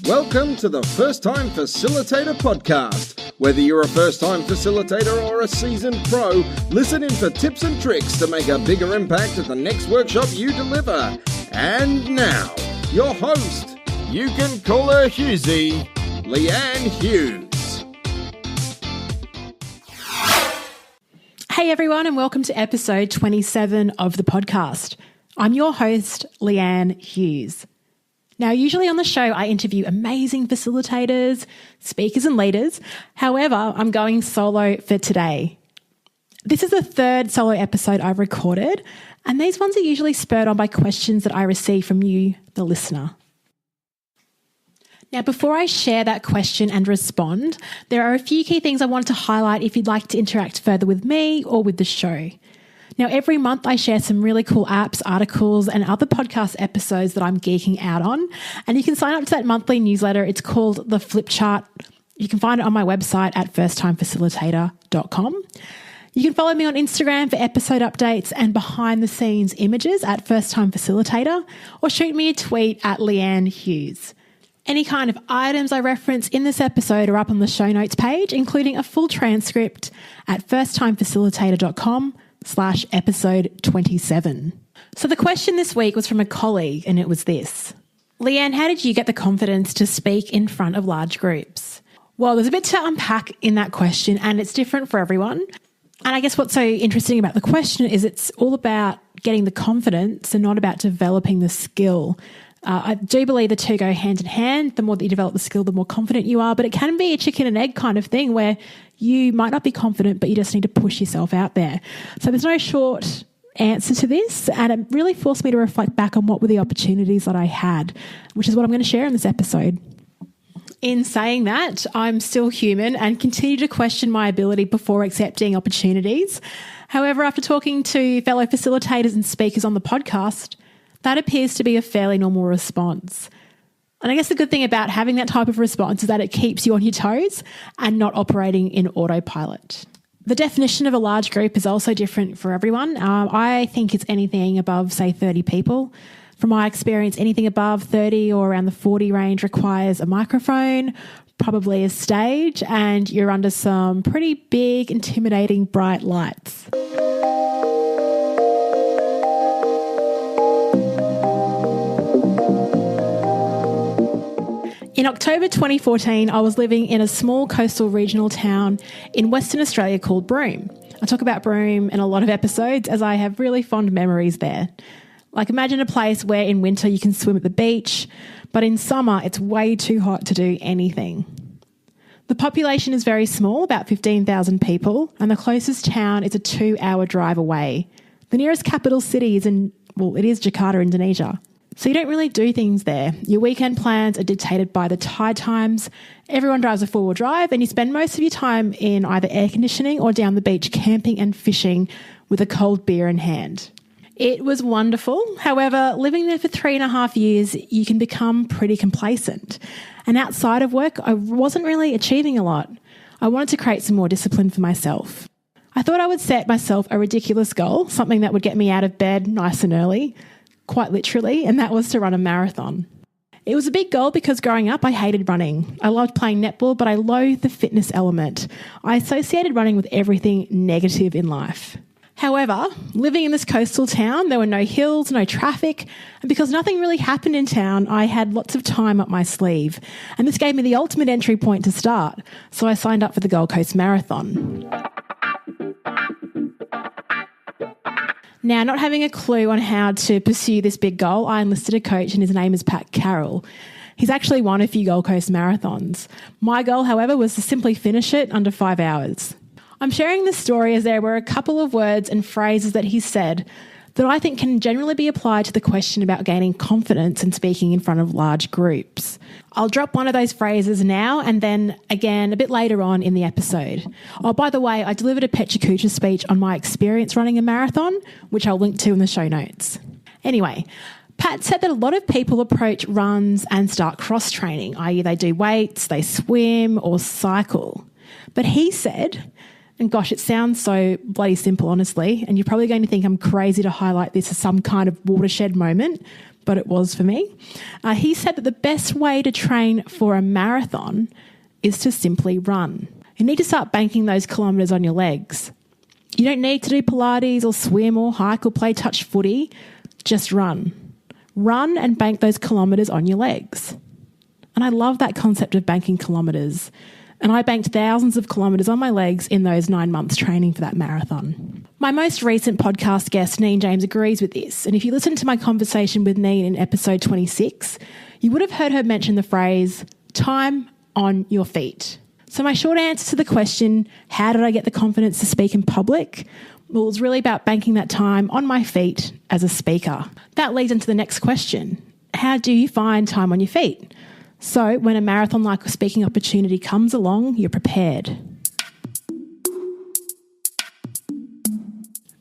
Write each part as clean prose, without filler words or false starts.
Welcome to the First Time Facilitator podcast. Whether you're a first-time facilitator or a seasoned pro, listen in for tips and tricks to make a bigger impact at the next workshop you deliver. And now, your host, you can call her Hughesy, Leanne Hughes. Hey everyone, and welcome to episode 27 of the podcast. I'm your host, Leanne Hughes. Now, usually on the show, I interview amazing facilitators, speakers and leaders. However, I'm going solo for today. This is the third solo episode I've recorded, and these ones are usually spurred on by questions that I receive from you, the listener. Now, before I share that question and respond, there are a few key things I wanted to highlight if you'd like to interact further with me or with the show. Now, every month I share some really cool apps, articles, and other podcast episodes that I'm geeking out on. And you can sign up to that monthly newsletter. It's called The Flip Chart. You can find it on my website at firsttimefacilitator.com. You can follow me on Instagram for episode updates and behind-the-scenes images at First Time Facilitator, or shoot me a tweet at Leanne Hughes. Any kind of items I reference in this episode are up on the show notes page, including a full transcript at firsttimefacilitator.com/episode 27. So the question this week was from a colleague, and it was this: Leanne, how did you get the confidence to speak in front of large groups? Well, there's a bit to unpack in that question, and it's different for everyone. And I guess what's so interesting about the question is it's all about getting the confidence and not about developing the skill. I do believe the two go hand in hand. The more that you develop the skill, the more confident you are. But it can be a chicken and egg kind of thing where you might not be confident, but you just need to push yourself out there. So there's no short answer to this. And it really forced me to reflect back on what were the opportunities that I had, which is what I'm going to share in this episode. In saying that, I'm still human and continue to question my ability before accepting opportunities. However, after talking to fellow facilitators and speakers on the podcast, that appears to be a fairly normal response. And I guess the good thing about having that type of response is that it keeps you on your toes and not operating in autopilot. The definition of a large group is also different for everyone. I think it's anything above, say, 30 people. From my experience, anything above 30 or around the 40 range requires a microphone, probably a stage, and you're under some pretty big, intimidating, bright lights. In October 2014, I was living in a small coastal regional town in Western Australia called Broome. I talk about Broome in a lot of episodes as I have really fond memories there. Like, imagine a place where in winter you can swim at the beach, but in summer it's way too hot to do anything. The population is very small, about 15,000 people, and the closest town is a 2-hour drive away. The nearest capital city is it is Jakarta, Indonesia. So you don't really do things there. Your weekend plans are dictated by the tide times. Everyone drives a four-wheel drive, and you spend most of your time in either air conditioning or down the beach camping and fishing with a cold beer in hand. It was wonderful. However, living there for 3.5 years, you can become pretty complacent. And outside of work, I wasn't really achieving a lot. I wanted to create some more discipline for myself. I thought I would set myself a ridiculous goal, something that would get me out of bed nice and early, quite literally, and that was to run a marathon. It was a big goal because growing up, I hated running. I loved playing netball, but I loathed the fitness element. I associated running with everything negative in life. However, living in this coastal town, there were no hills, no traffic, and because nothing really happened in town, I had lots of time up my sleeve. And this gave me the ultimate entry point to start, so I signed up for the Gold Coast Marathon. Now, not having a clue on how to pursue this big goal, I enlisted a coach, and his name is Pat Carroll. He's actually won a few Gold Coast marathons. My goal, however, was to simply finish it under 5 hours. I'm sharing this story as there were a couple of words and phrases that he said that I think can generally be applied to the question about gaining confidence and speaking in front of large groups. I'll drop one of those phrases now and then again a bit later on in the episode. Oh, by the way, I delivered a Pecha Kucha speech on my experience running a marathon, which I'll link to in the show notes. Anyway, Pat said that a lot of people approach runs and start cross-training, i.e. they do weights, they swim or cycle. But he said, and gosh, it sounds so bloody simple, honestly, and you're probably going to think I'm crazy to highlight this as some kind of watershed moment, but it was for me. He said that the best way to train for a marathon is to simply run. You need to start banking those kilometres on your legs. You don't need to do Pilates or swim or hike or play touch footy. Just run. Run and bank those kilometres on your legs. And I love that concept of banking kilometres. And I banked thousands of kilometres on my legs in those 9 months training for that marathon. My most recent podcast guest, Neen James, agrees with this. And if you listen to my conversation with Neen in episode 26, you would have heard her mention the phrase, time on your feet. So my short answer to the question, how did I get the confidence to speak in public? Well, it was really about banking that time on my feet as a speaker. That leads into the next question. How do you find time on your feet? So when a marathon-like speaking opportunity comes along, you're prepared.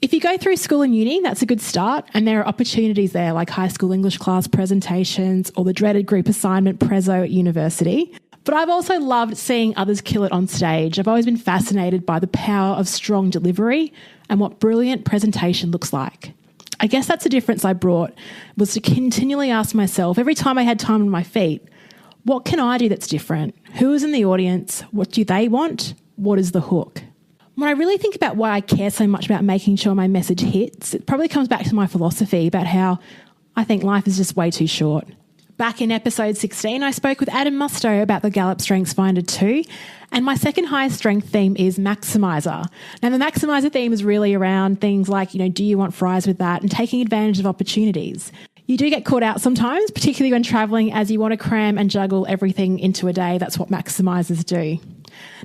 If you go through school and uni, that's a good start, and there are opportunities there like high school English class presentations or the dreaded group assignment prezzo at university. But I've also loved seeing others kill it on stage. I've always been fascinated by the power of strong delivery and what brilliant presentation looks like. I guess that's a difference I brought, was to continually ask myself, every time I had time on my feet, what can I do that's different? Who is in the audience? What do they want? What is the hook? When I really think about why I care so much about making sure my message hits, it probably comes back to my philosophy about how I think life is just way too short. Back in episode 16, I spoke with Adam Musto about the Gallup Strengths Finder 2, and my second highest strength theme is maximizer. Now, the maximizer theme is really around things like, do you want fries with that, and taking advantage of opportunities. You do get caught out sometimes, particularly when traveling, as you want to cram and juggle everything into a day. That's what maximizers do.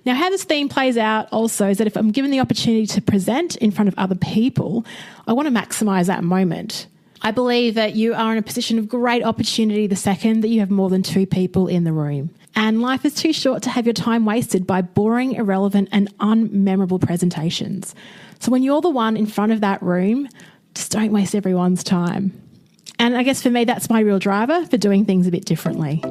Now, how this theme plays out also is that if I'm given the opportunity to present in front of other people, I want to maximize that moment. I believe that you are in a position of great opportunity the second that you have more than 2 people in the room. And life is too short to have your time wasted by boring, irrelevant and unmemorable presentations. So when you're the one in front of that room, just don't waste everyone's time. And I guess for me, that's my real driver for doing things a bit differently.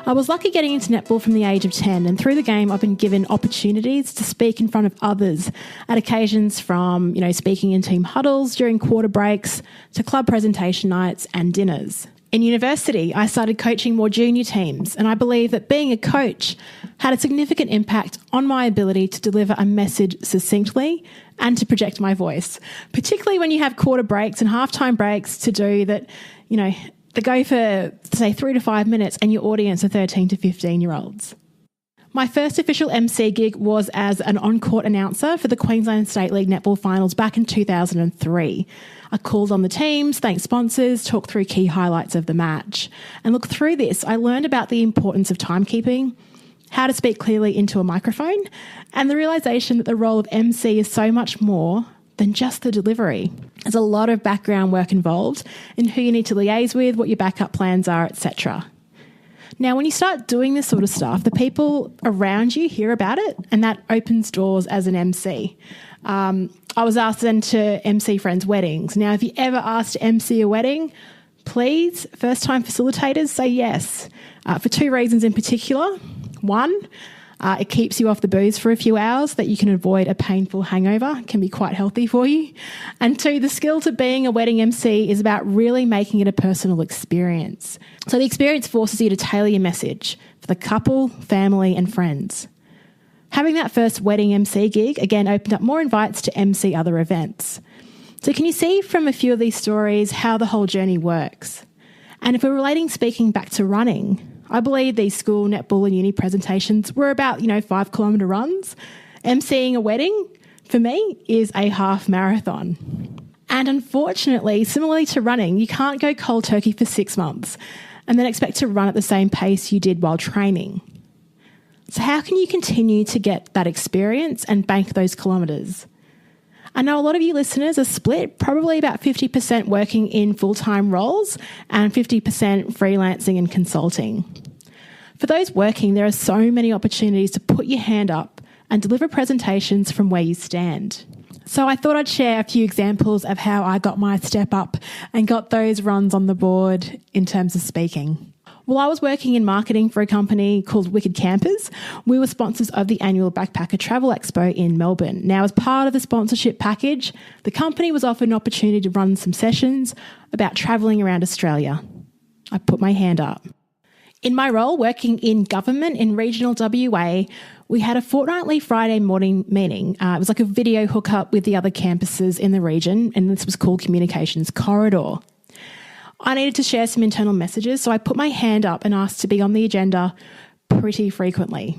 I was lucky getting into netball from the age of 10, and through the game I've been given opportunities to speak in front of others at occasions from, speaking in team huddles during quarter breaks to club presentation nights and dinners. In university, I started coaching more junior teams, and I believe that being a coach had a significant impact on my ability to deliver a message succinctly and to project my voice, particularly when you have quarter breaks and halftime breaks to do that, they go for, say, 3 to 5 minutes and your audience are 13 to 15-year-olds. My first official MC gig was as an on-court announcer for the Queensland State League Netball Finals back in 2003. I called on the teams, thanked sponsors, talked through key highlights of the match. And look, through this, I learned about the importance of timekeeping, how to speak clearly into a microphone, and the realisation that the role of MC is so much more than just the delivery. There's a lot of background work involved in who you need to liaise with, what your backup plans are, etc. Now, when you start doing this sort of stuff, the people around you hear about it, and that opens doors as an MC. I was asked then to MC friends' weddings. Now, if you ever asked to MC a wedding, please, first-time facilitators, say yes, for 2 reasons in particular. 1, it keeps you off the booze for a few hours that you can avoid a painful hangover. It can be quite healthy for you. And 2, the skill to being a wedding MC is about really making it a personal experience. So the experience forces you to tailor your message for the couple, family and friends. Having that first wedding MC gig, again, opened up more invites to MC other events. So can you see from a few of these stories how the whole journey works? And if we're relating speaking back to running, I believe these school netball and uni presentations were about, 5-kilometre runs. MCing a wedding, for me, is a half marathon. And unfortunately, similarly to running, you can't go cold turkey for 6 months and then expect to run at the same pace you did while training. So how can you continue to get that experience and bank those kilometres? I know a lot of you listeners are split, probably about 50% working in full-time roles and 50% freelancing and consulting. For those working, there are so many opportunities to put your hand up and deliver presentations from where you stand. So I thought I'd share a few examples of how I got my step up and got those runs on the board in terms of speaking. While I was working in marketing for a company called Wicked Campers, we were sponsors of the annual Backpacker Travel Expo in Melbourne. Now, as part of the sponsorship package, the company was offered an opportunity to run some sessions about travelling around Australia. I put my hand up. In my role working in government in regional WA, we had a fortnightly Friday morning meeting. It was like a video hookup with the other campuses in the region, and this was called Communications Corridor. I needed to share some internal messages, so I put my hand up and asked to be on the agenda pretty frequently.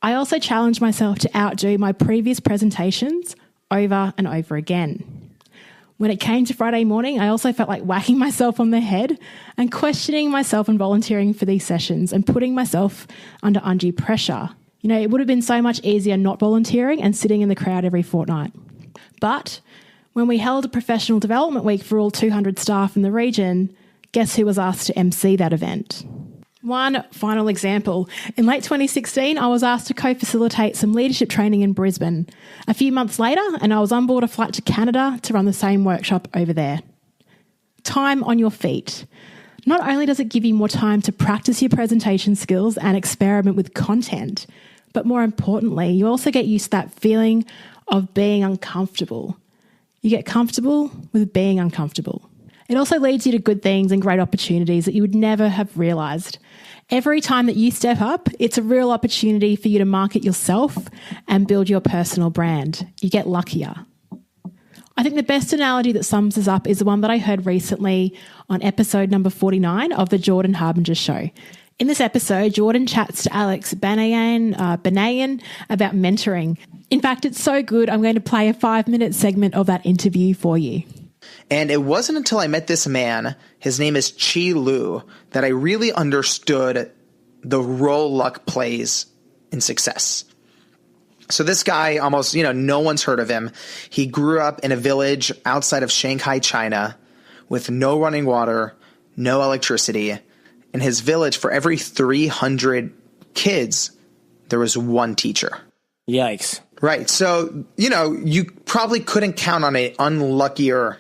I also challenged myself to outdo my previous presentations over and over again. When it came to Friday morning, I also felt like whacking myself on the head and questioning myself and volunteering for these sessions and putting myself under undue pressure. You know, it would have been so much easier not volunteering and sitting in the crowd every fortnight. But when we held a professional development week for all 200 staff in the region, guess who was asked to MC that event? One final example. In late 2016, I was asked to co-facilitate some leadership training in Brisbane. A few months later, and I was on board a flight to Canada to run the same workshop over there. Time on your feet. Not only does it give you more time to practice your presentation skills and experiment with content, but more importantly, you also get used to that feeling of being uncomfortable. You get comfortable with being uncomfortable. It also leads you to good things and great opportunities that you would never have realised. Every time that you step up, it's a real opportunity for you to market yourself and build your personal brand. You get luckier. I think the best analogy that sums this up is the one that I heard recently on episode number 49 of the Jordan Harbinger Show. In this episode, Jordan chats to Alex Banayan about mentoring. In fact, it's so good, I'm going to play a 5-minute segment of that interview for you. And it wasn't until I met this man, his name is Chi Lu, that I really understood the role luck plays in success. So this guy almost, no one's heard of him. He grew up in a village outside of Shanghai, China, with no running water, no electricity. In his village, for every 300 kids, there was one teacher. Yikes. Right. So, you probably couldn't count on an unluckier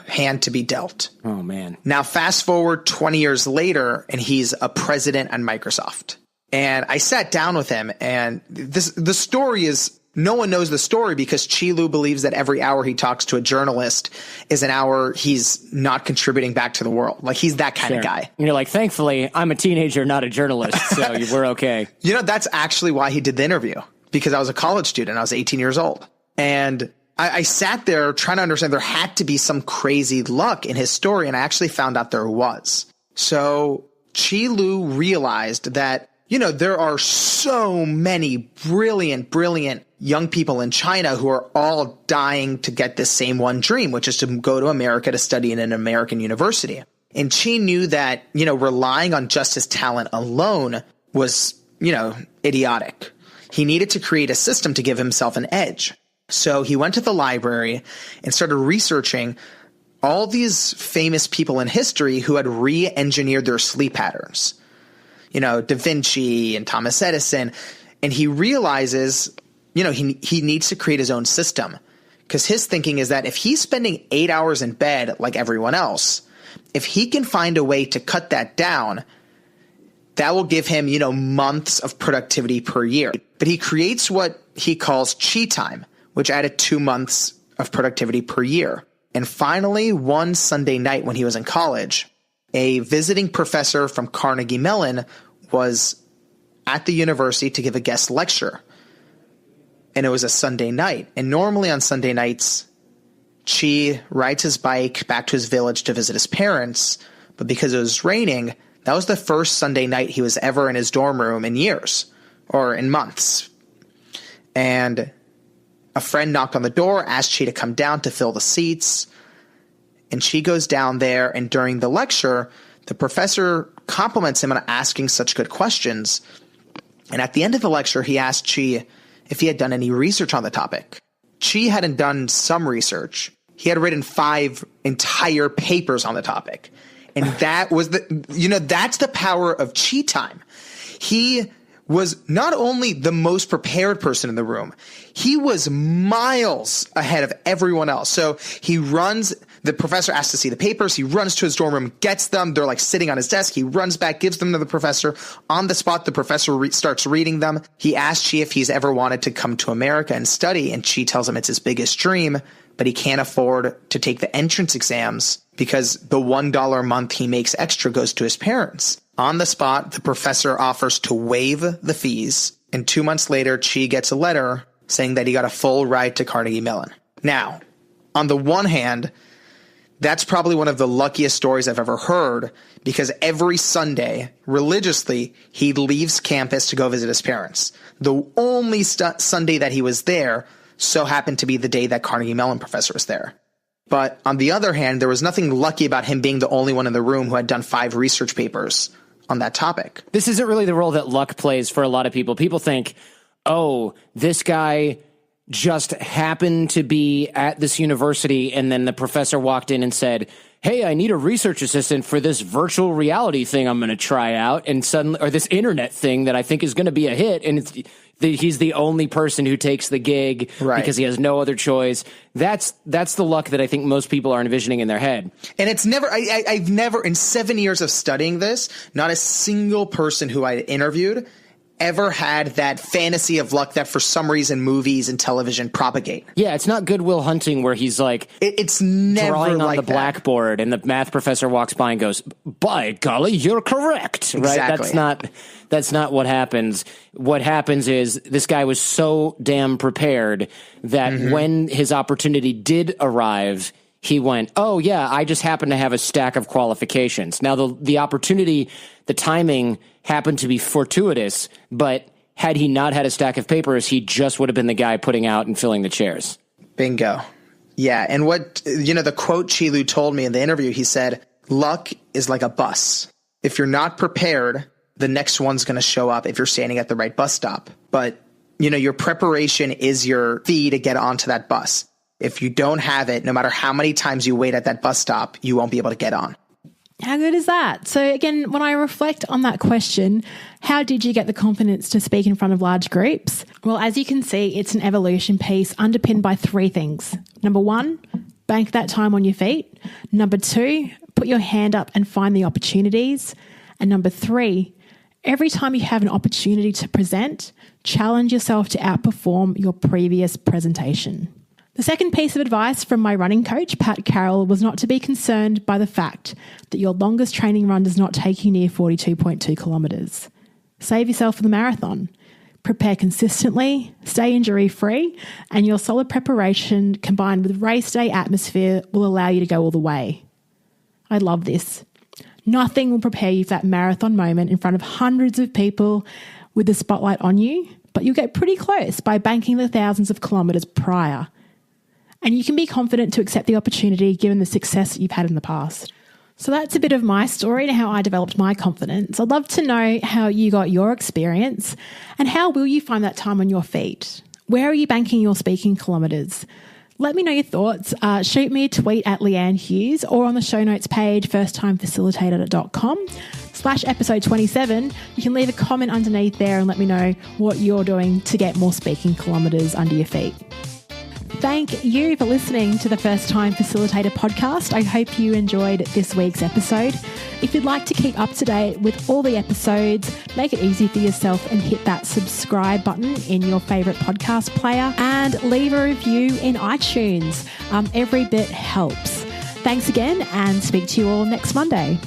hand to be dealt. Oh, man. Now, fast forward 20 years later, and he's a president at Microsoft. And I sat down with him, and the story is, no one knows the story because Chi Lu believes that every hour he talks to a journalist is an hour he's not contributing back to the world. Like, he's that kind of guy. And you're like, thankfully, I'm a teenager, not a journalist, so we're okay. That's actually why he did the interview, because I was a college student. I was 18 years old. And I sat there trying to understand there had to be some crazy luck in his story, and I actually found out there was. So Chi Lu realized that, there are so many brilliant young people in China who are all dying to get this same one dream, which is to go to America to study in an American university. And Chi knew that, relying on just his talent alone was, idiotic. He needed to create a system to give himself an edge. So he went to the library and started researching all these famous people in history who had re-engineered their sleep patterns. Da Vinci and Thomas Edison. And he realizes, he needs to create his own system, because his thinking is that if he's spending 8 hours in bed like everyone else, if he can find a way to cut that down, that will give him, months of productivity per year. But he creates what he calls chi time, which added 2 months of productivity per year. And finally, one Sunday night when he was in college, a visiting professor from Carnegie Mellon was at the university to give a guest lecture. And it was a Sunday night. And normally on Sunday nights, Chi rides his bike back to his village to visit his parents. But because it was raining, that was the first Sunday night he was ever in his dorm room in years, or in months. And a friend knocked on the door, asked Chi to come down to fill the seats. And Chi goes down there, and during the lecture, the professor compliments him on asking such good questions. And at the end of the lecture, he asked Chi if he had done any research on the topic. Chi hadn't done some research. He had written 5 entire papers on the topic. And that was that's the power of Chi time. He was not only the most prepared person in the room, he was miles ahead of everyone else. So he runs The professor asks to see the papers. He runs to his dorm room, gets them. They're like sitting on his desk. He runs back, gives them to the professor. On the spot, the professor starts reading them. He asks Chi if he's ever wanted to come to America and study, and Chi tells him it's his biggest dream, but he can't afford to take the entrance exams because the $1 a month he makes extra goes to his parents. On the spot, the professor offers to waive the fees, and 2 months later, Chi gets a letter saying that he got a full ride to Carnegie Mellon. Now, on the one hand, that's probably one of the luckiest stories I've ever heard, because every Sunday, religiously, he leaves campus to go visit his parents. The only Sunday that he was there so happened to be the day that Carnegie Mellon professor was there. But on the other hand, there was nothing lucky about him being the only one in the room who had done 5 research papers on that topic. This isn't really the role that luck plays for a lot of people. People think, oh, this guy just happened to be at this university, and then the professor walked in and said, hey, I need a research assistant for this virtual reality thing I'm going to try out, and suddenly, or this internet thing that I think is going to be a hit, and he's the only person who takes the gig because he has no other choice. That's the luck that I think most people are envisioning in their head. And it's never, I've never, in 7 years of studying this, not a single person who I interviewed ever had that fantasy of luck that for some reason movies and television propagate. Yeah, it's not Good Will Hunting where he's like it's never drawing on like the that. Blackboard and the math professor walks by and goes, by golly, you're correct. Exactly. Right? That's not what happens. What happens is this guy was so damn prepared that when his opportunity did arrive, he went, oh, yeah, I just happen to have a stack of qualifications. Now, the opportunity, the timing happened to be fortuitous, but had he not had a stack of papers, he just would have been the guy putting out and filling the chairs. Bingo. Yeah, and what, the quote Chi Lu told me in the interview, he said, luck is like a bus. If you're not prepared, the next one's going to show up if you're standing at the right bus stop. But, your preparation is your fee to get onto that bus. If you don't have it, no matter how many times you wait at that bus stop, you won't be able to get on. How good is that? So again, when I reflect on that question, how did you get the confidence to speak in front of large groups? Well, as you can see, it's an evolution piece underpinned by 3 things. Number 1, bank that time on your feet. Number 2, put your hand up and find the opportunities. And number 3, every time you have an opportunity to present, challenge yourself to outperform your previous presentation. The second piece of advice from my running coach, Pat Carroll, was not to be concerned by the fact that your longest training run does not take you near 42.2 kilometres. Save yourself for the marathon. Prepare consistently, stay injury-free, and your solid preparation combined with race day atmosphere will allow you to go all the way. I love this. Nothing will prepare you for that marathon moment in front of hundreds of people with the spotlight on you, but you'll get pretty close by banking the thousands of kilometres prior. And you can be confident to accept the opportunity given the success that you've had in the past. So that's a bit of my story and how I developed my confidence. I'd love to know how you got your experience and how will you find that time on your feet? Where are you banking your speaking kilometres? Let me know your thoughts. Shoot me a tweet at Leanne Hughes or on the show notes page, firsttimefacilitator.com/episode 27. You can leave a comment underneath there and let me know what you're doing to get more speaking kilometres under your feet. Thank you for listening to the First Time Facilitator podcast. I hope you enjoyed this week's episode. If you'd like to keep up to date with all the episodes, make it easy for yourself and hit that subscribe button in your favourite podcast player and leave a review in iTunes. Every bit helps. Thanks again and speak to you all next Monday.